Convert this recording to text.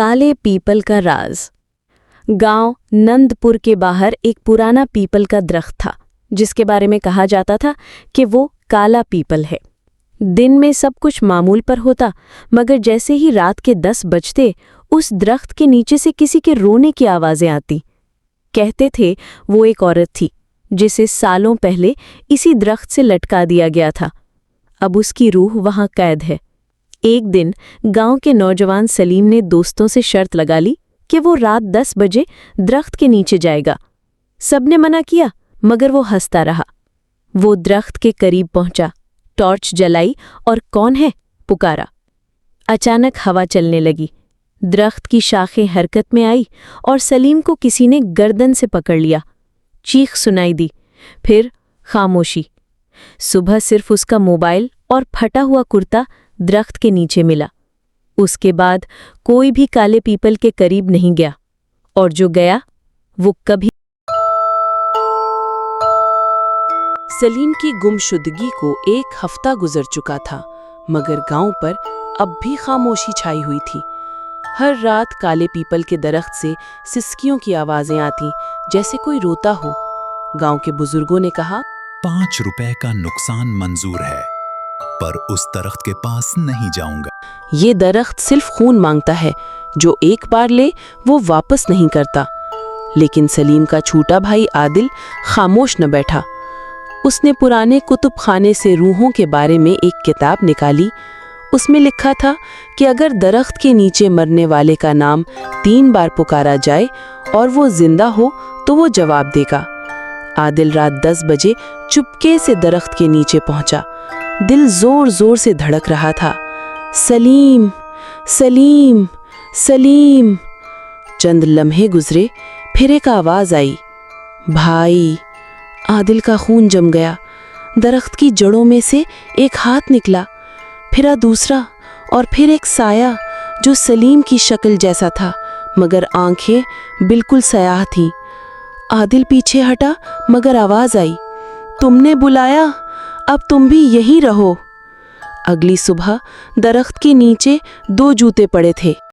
काले पीपल का राज। गांव नंदपुर के बाहर एक पुराना पीपल का दरख्त था जिसके बारे में कहा जाता था कि वो काला पीपल है। दिन में सब कुछ मामूल पर होता, मगर जैसे ही रात के 10 बजते उस दरख्त के नीचे से किसी के रोने की आवाज़ें आती। कहते थे वो एक औरत थी जिसे सालों पहले इसी दरख्त से लटका दिया गया था। अब उसकी रूह वहाँ कैद है। एक दिन गांव के नौजवान सलीम ने दोस्तों से शर्त लगा ली कि वो रात 10 बजे दरख्त के नीचे जाएगा। सबने मना किया, मगर वो हंसता रहा। वो दरख्त के करीब पहुंचा, टॉर्च जलाई और कौन है पुकारा। अचानक हवा चलने लगी, दरख्त की शाखें हरकत में आई और सलीम को किसी ने गर्दन से पकड़ लिया। चीख सुनाई दी, फिर खामोशी। सुबह सिर्फ उसका मोबाइल और फटा हुआ कुर्ता दरख्त के नीचे मिला। उसके बाद कोई भी काले पीपल के करीब नहीं गया, और जो गया वो कभी। सलीम की गुमशुदगी को 1 हफ्ता गुजर चुका था, मगर गांव पर अब भी खामोशी छाई हुई थी। हर रात काले पीपल के दरख्त से सिसकियों की आवाजें आती, जैसे कोई रोता हो। गांव के बुजुर्गों ने कहा, 5 रुपए का नुकसान मंजूर है, पर उस दरख्त के पास नहीं जाऊंगा। ये दरख्त सिर्फ खून मांगता है, जो एक बार ले वो वापस नहीं करता। लेकिन सलीम का छोटा भाई आदिल खामोश न बैठा। उसने पुराने कुतुब खाने से रूहों के बारे में एक किताब निकाली। उसमें लिखा था कि अगर दरख्त के नीचे मरने वाले का नाम 3 बार पुकारा जाए और वो जिंदा हो तो वो जवाब देगा। आदिल रात 10 बजे चुपके से दरख्त के नीचे पहुंचा। दिल जोर जोर से धड़क रहा था। सलीम, सलीम, सलीम। चंद लम्हे गुजरे, फिर एक आवाज आई, भाई। आदिल का खून जम गया। दरख्त की जड़ों में से एक हाथ निकला, फिर दूसरा, और फिर एक साया जो सलीम की शक्ल जैसा था, मगर आंखें बिल्कुल स्याह थीं। आदिल पीछे हटा, मगर आवाज आई, तुमने बुलाया, अब तुम भी यहीं रहो। अगली सुबह दरख्त के नीचे 2 जूते पड़े थे।